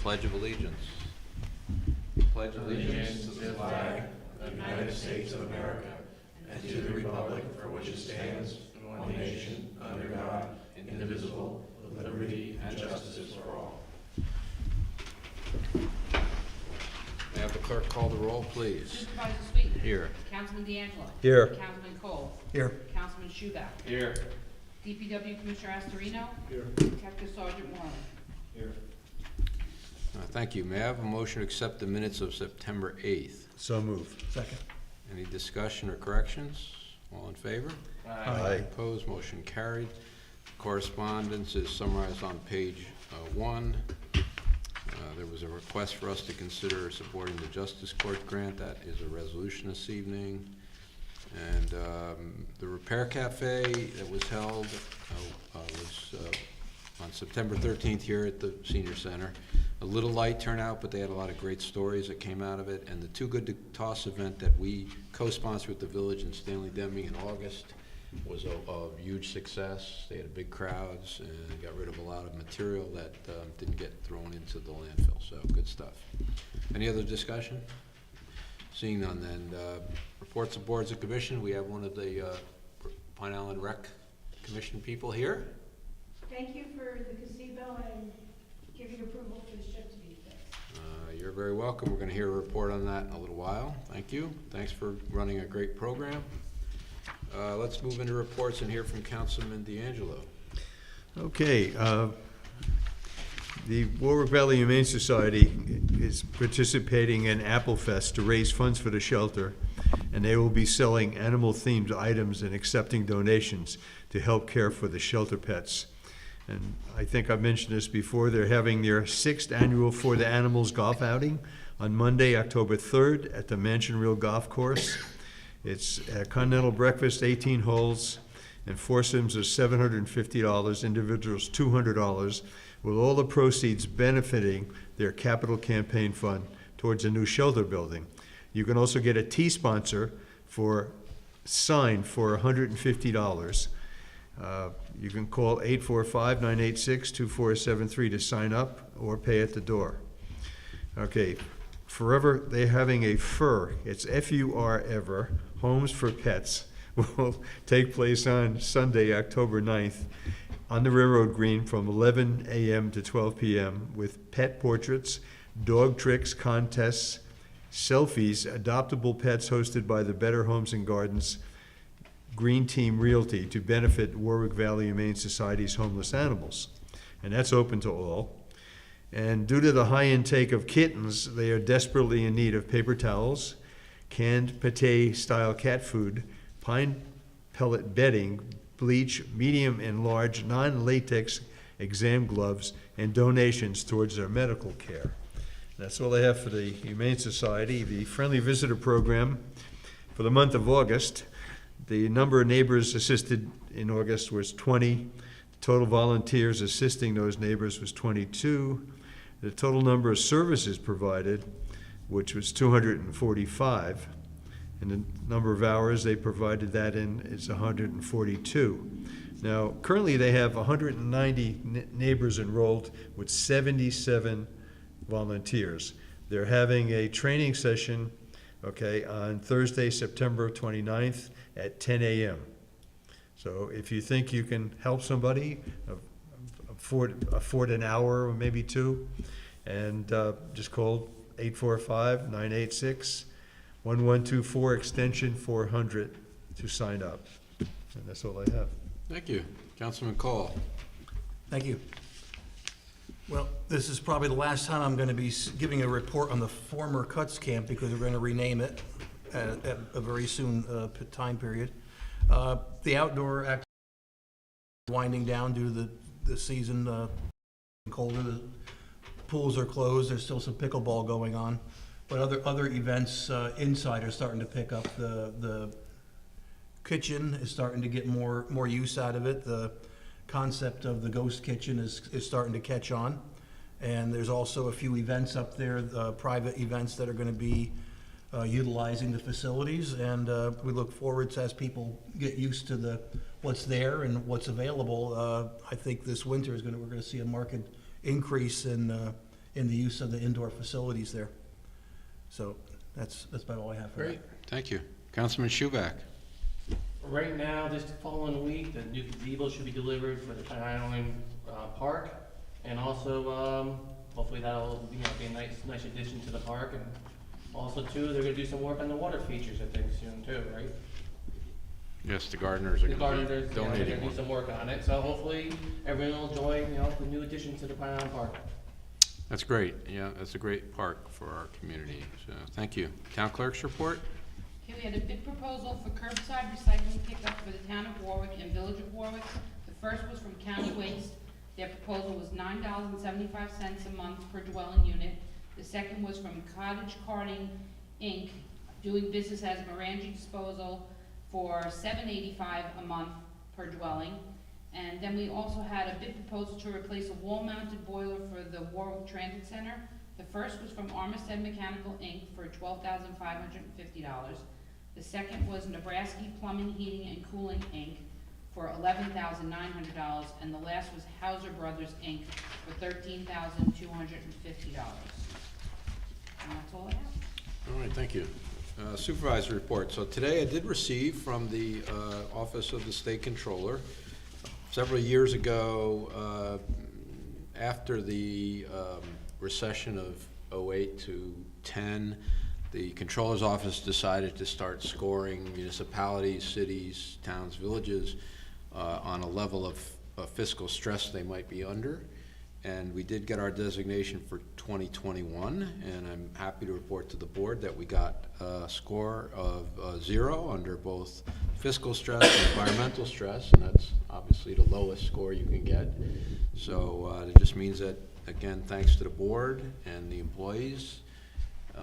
Pledge of Allegiance. Pledge Allegiance to the flag of the United States of America and to the republic for which it stands, one nation, under God, indivisible, with liberty and justice for all. May I have the clerk call the roll, please? Supervisor Sweeten. Here. Councilman D'Angelo. Here. Councilman Cole. Here. Councilman Schubach. Here. DPW Commissioner Astorino. Here. Detective Sergeant Warren. Here. Thank you. May I have a motion to accept the minutes of September 8th? So moved. Second. Any discussion or corrections? All in favor? Aye. Opposed? Motion carried. Correspondence is summarized on page 1. There was a request for us to consider supporting the Justice Court grant. That is a resolution this evening. And the Repair Cafe that was held was on September 13th here at the Senior Center. A little light turnout, but they had a lot of great stories that came out of it. And the Too Good to Toss event that we co-sponsored with the Village and Stanley Deming in August was a huge success. They had big crowds and got rid of a lot of material that didn't get thrown into the landfill. So good stuff. Any other discussion? Seeing none, then reports of boards and commission. We have one of the Pine Island Rec Commission people here. Thank you for the gazebo and giving approval for the ship to be fixed. You're very welcome. We're going to hear a report on that in a little while. Thank you. Thanks for running a great program. Let's move into reports and hear from Councilman D'Angelo. Okay. The Warwick Valley Humane Society is participating in Apple Fest to raise funds for the shelter, and they will be selling animal-themed items and accepting donations to help care for the shelter pets. And I think I've mentioned this before, they're having their 6th annual For the Animals golf outing on Monday, October 3rd at the Mansion Reel Golf Course. It's a continental breakfast, 18 holes, and foursomes are $750, individuals $200, with all the proceeds benefiting their capital campaign fund towards a new shelter building. You can also get a tea sponsor for sign for $150. You can call 845-986-2473 to sign up or pay at the door. Okay, Forever, they're having a FUR, it's F-U-R ever, Homes for Pets, will take place on Sunday, October 9th on the Railroad Green from 11 a.m. to 12 p.m. with pet portraits, dog tricks, contests, selfies, adoptable pets hosted by the Better Homes and Gardens Green Team Realty to benefit Warwick Valley Humane Society's homeless animals. And that's open to all. And due to the high intake of kittens, they are desperately in need of paper towels, canned pate-style cat food, pine pellet bedding, bleach, medium and large non-latex exam gloves, and donations towards their medical care. That's all I have for the Humane Society. The Friendly Visitor Program for the month of August, the number of neighbors assisted in August was 20. The total volunteers assisting those neighbors was 22. The total number of services provided, which was 245, and the number of hours they provided that in is 142. Now, currently they have 190 neighbors enrolled with 77 volunteers. They're having a training session, okay, on Thursday, September 29th at 10 a.m. So if you think you can help somebody, afford an hour or maybe two, and just call 845-986-1124 extension 400 to sign up. And that's all I have. Thank you. Councilman Cole. Thank you. Well, this is probably the last time I'm going to be giving a report on the former Cuts Camp because we're going to rename it at a very soon time period. The outdoor activity winding down due to the season colder. The pools are closed. There's still some pickleball going on, but other events inside are starting to pick up. The kitchen is starting to get more use out of it. The concept of the ghost kitchen is starting to catch on, and there's also a few events up there, private events that are going to be utilizing the facilities, and we look forward to, as people get used to what's there and what's available. I think this winter we're going to see a marked increase in in the use of the indoor facilities there. So that's about all I have for that. Great, thank you. Councilman Shuback. Right now, this following week, the new gazebo should be delivered for the Island Park. And also, hopefully that'll, be a nice addition to the park. And also too, they're gonna do some work on the water features, I think, soon too, right? Yes, the gardeners are The going to gardeners, be they're donating gonna do one. some work on it. So hopefully, everyone will enjoy, the new addition to the Island Park. That's great, yeah, that's a great park for our community, so, thank you. Town clerk's report? Okay, we had a bid proposal for curbside recycling pickup for the town of Warwick and village of Warwick. The first was from County Waste. Their proposal was $9.75 a month per dwelling unit. The second was from Cottage Carting, Inc., doing business as Morangi Disposal for $7.85 a month per dwelling. And then we also had a bid proposal to replace a wall-mounted boiler for the Warwick Transit Center. The first was from Armistead Mechanical, Inc. for $12,550. The second was Nebraska Plumbing, Heating, and Cooling, Inc. for $11,900. And the last was Hauser Brothers, Inc. for $13,250. And that's all I have. All right, thank you. Supervisory report. So today I did receive from the Office of the State Controller, several years ago, after the recession of 08 to 10, the Controller's Office decided to start scoring municipalities, cities, towns, villages on a level of fiscal stress they might be under. And we did get our designation for 2021, and I'm happy to report to the board that we got a score of 0 under both fiscal stress and environmental stress, and that's obviously the lowest score you can get. So it just means that, again, thanks to the board and the employees,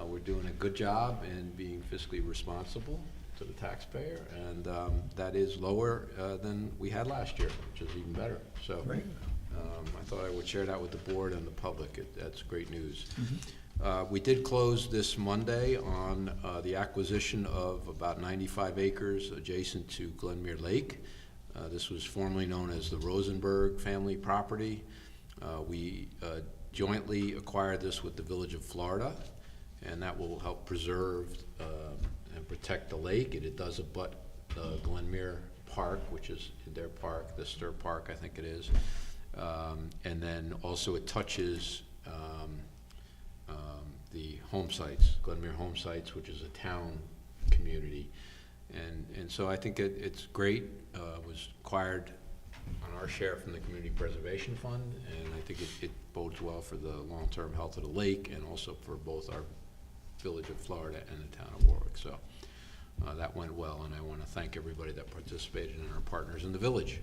we're doing a good job in being fiscally responsible to the taxpayer, and that is lower than we had last year, which is even better. So. Right. I thought I would share that with the board and the public. That's great news. We did close this Monday on the acquisition of about 95 acres adjacent to Glenmere Lake. This was formerly known as the Rosenberg family property. We jointly acquired this with the Village of Florida, and that will help preserve and protect the lake. It does abut Glenmere Park, which is their park, the Stir Park, I think it is. And then also it touches the home sites, Glenmere Home Sites, which is a town community. And so I think it's great. It was acquired on our share from the Community Preservation Fund, and I think it bodes well for the long-term health of the lake and also for both our Village of Florida and the town of Warwick. So that went well, and I want to thank everybody that participated and our partners in the village.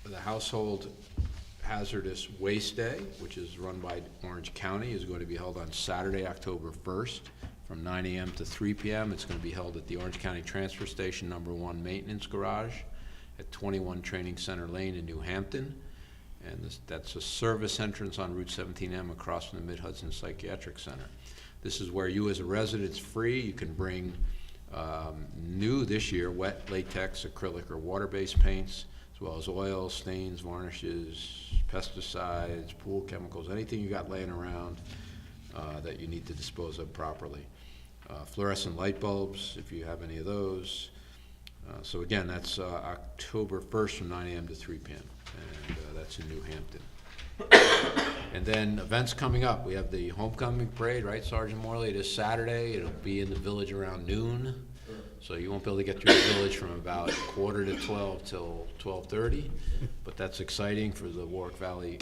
The Household Hazardous Waste Day, which is run by Orange County, is going to be held on Saturday, October 1st from 9 a.m. to 3 p.m. It's going to be held at the Orange County Transfer Station number 1 Maintenance Garage at 21 Training Center Lane in New Hampton. And that's a service entrance on Route 17M across from the Mid-Hudson Psychiatric Center. This is where you as a resident, it's free. You can bring new this year, wet latex, acrylic, or water-based paints, as well as oils, stains, varnishes, pesticides, pool chemicals, anything you got laying around that you need to dispose of properly. Fluorescent light bulbs, if you have any of those. So again, that's October 1st from 9 a.m. to 3 p.m. And that's in New Hampton. And then events coming up. We have the homecoming parade, right, Sergeant Morley? It is Saturday. It'll be in the village around noon. So you won't be able to get through the village from about 11:45 till 12:30. But that's exciting for the Warwick Valley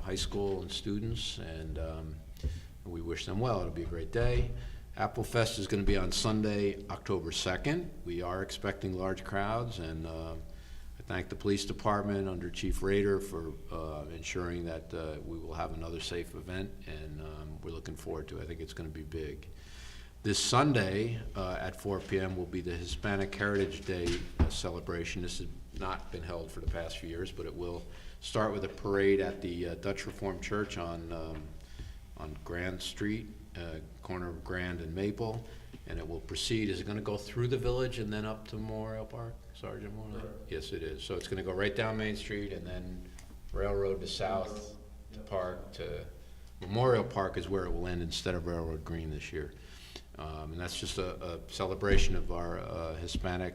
High School and students, and we wish them well. It'll be a great day. Apple Fest is going to be on Sunday, October 2nd. We are expecting large crowds, and I thank the police department under Chief Rader for ensuring that we will have another safe event, and we're looking forward to it. I think it's going to be big. This Sunday at 4 p.m. will be the Hispanic Heritage Day celebration. This has not been held for the past few years, but it will start with a parade at the Dutch Reformed Church on Grand Street, corner of Grand and Maple, and it will proceed. Is it going to go through the village and then up to Memorial Park, Sergeant Moore? Yes, it is. So it's going to go right down Main Street and then Railroad to South to Park to Memorial Park is where it will end instead of Railroad Green this year. And that's just a celebration of our Hispanic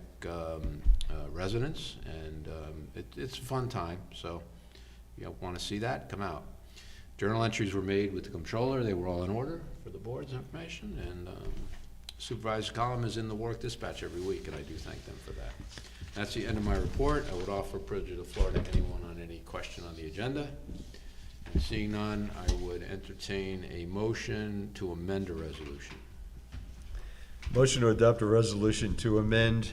residents, and it's a fun time, so if you want to see that, come out. Journal entries were made with the comptroller. They were all in order for the board's information, and supervisor's column is in the Warwick Dispatch every week, and I do thank them for that. That's the end of my report. I would offer privilege of the floor to anyone on any question on the agenda. And seeing none, I would entertain a motion to amend a resolution. Motion to adopt a resolution to amend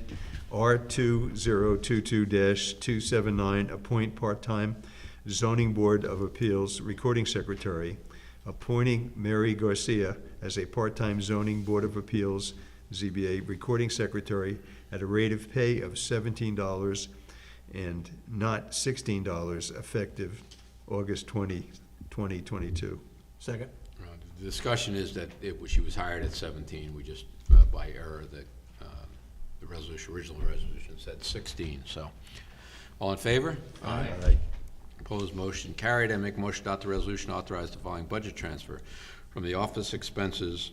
R2022-279, appoint part-time zoning board of appeals recording secretary, appointing Mary Garcia as a part-time zoning board of appeals ZBA recording secretary at a rate of pay of $17 and not $16 effective August 20, 2022. Second. The discussion is that she was hired at 17. We just, by error, the original resolution said 16, so. All in favor? Aye. Opposed, motion carried. I make a motion to adopt the resolution authorize the following budget transfer from the office expenses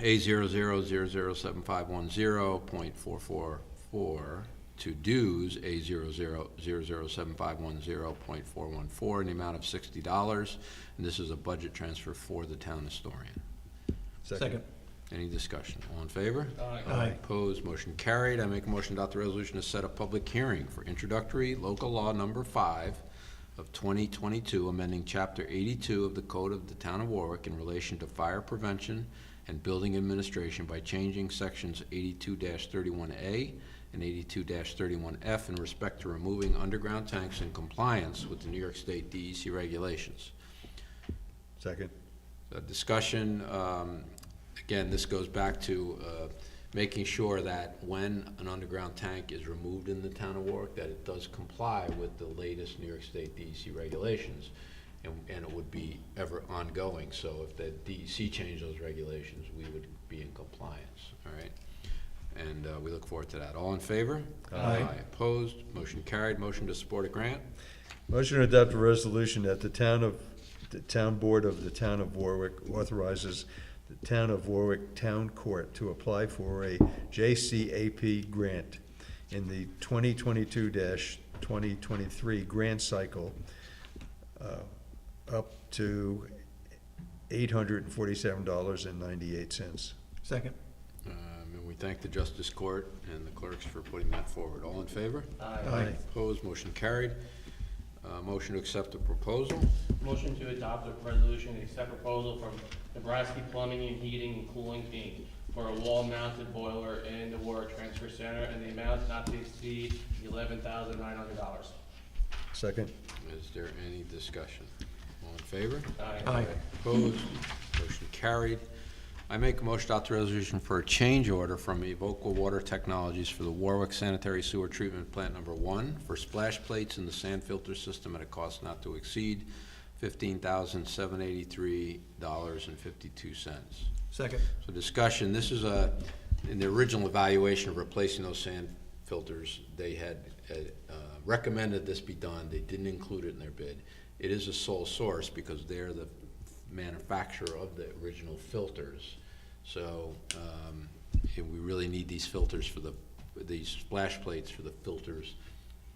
A00007510.444 to dues A00007510.414 in the amount of $60, and this is a budget transfer for the town historian. Second. Any discussion? All in favor? Aye. Opposed, motion carried. I make a motion to adopt the resolution to set a public hearing for introductory local law number 5 of 2022, amending Chapter 82 of the Code of the Town of Warwick in relation to fire prevention and building administration by changing sections 82-31A and 82-31F in respect to removing underground tanks in compliance with the New York State DEC regulations. Second. Discussion, again, this goes back to making sure that when an underground tank is removed in the town of Warwick, that it does comply with the latest New York State DEC regulations, and it would be ever ongoing. So if the DEC changed those regulations, we would be in compliance, all right? And we look forward to that. All in favor? Aye. Opposed? Motion carried. Motion to support a grant? Motion to adopt a resolution that the town board of the town of Warwick authorizes the town of Warwick Town Court to apply for a JCAP grant in the 2022-2023 grant cycle up to $847.98. Second. And we thank the Justice Court and the clerks for putting that forward. All in favor? Aye. Opposed? Motion carried. Motion to accept the proposal. Motion to adopt a resolution and accept proposal from Nebraska Plumbing and Heating and Cooling Inc. for a wall-mounted boiler in the Warwick Transfer Center, and the amount not to exceed $11,900. Second. Is there any discussion? All in favor? Aye. Opposed? Motion carried. I make a motion to adopt the resolution for a change order from Evoqua Water Technologies for the Warwick Sanitary Sewer Treatment Plant Number 1 for splash plates in the sand filter system at a cost not to exceed $15,783.52. Second. So discussion, this is in the original evaluation of replacing those sand filters, they had recommended this be done. They didn't include it in their bid. It is a sole source because they're the manufacturer of the original filters. So we really need these filters for these splash plates for the filters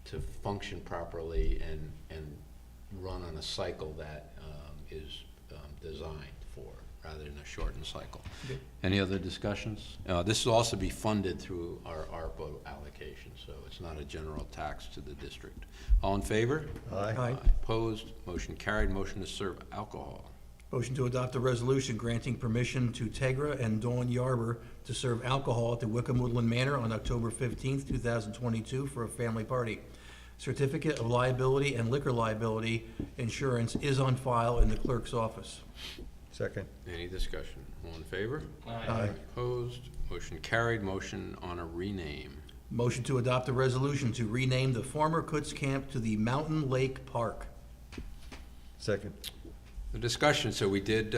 to function properly and run on a cycle that is designed for, rather than a shortened cycle. Okay. Any other discussions? This will also be funded through our ARPA allocation, so it's not a general tax to the district. All in favor? Aye. Opposed? Motion carried. Motion to serve alcohol. Motion to adopt a resolution granting permission to Tegra and Dawn Yarber to serve alcohol at the Wickham Woodland Manor on October 15th, 2022 for a family party. Certificate of liability and liquor liability insurance is on file in the clerk's office. Second. Any discussion? All in favor? Aye. Opposed? Motion carried. Motion on a rename. Motion to adopt a resolution to rename the former Coots Camp to the Mountain Lake Park. Second. The discussion, so we did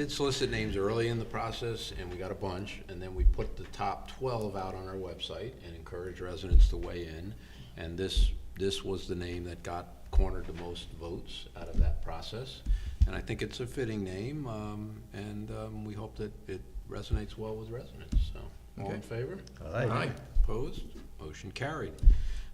solicit names early in the process, and we got a bunch, and then we put the top 12 out on our website and encouraged residents to weigh in, and this was the name that cornered the most votes out of that process. And I think it's a fitting name, and we hope that it resonates well with residents, so. All in favor? Aye. Opposed? Motion carried.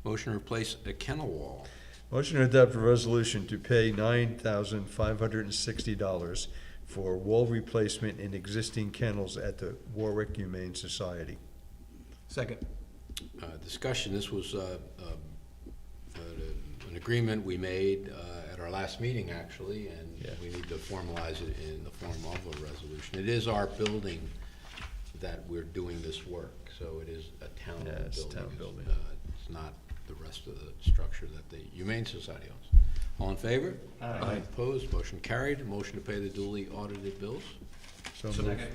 Motion to replace a kennel wall. Motion to adopt a resolution to pay $9,560 for wall replacement in existing kennels at the Warwick Humane Society. Second. Discussion, this was an agreement we made at our last meeting, actually, and Yeah. we need to formalize it in the form of a resolution. It is our building that we're doing this work, so it is a town Yeah, building. it's a town building. It's not the rest of the structure that the Humane Society owns. All in favor? Aye. Opposed? Motion carried. Motion to pay the duly audited bills. So moved. Second.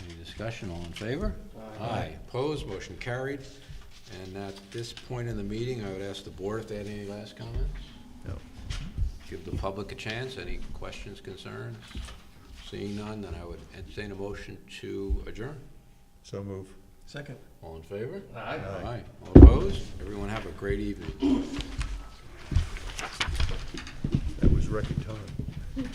Any discussion? All in favor? Aye. Opposed? Motion carried. And at this point in the meeting, I would ask the board if they had any last comments. No. Give the public a chance. Any questions, concerns? Seeing none, then I would entertain a motion to adjourn. So move. Second. All in favor? Aye. Aye. All opposed? Everyone have a great evening. That was record time.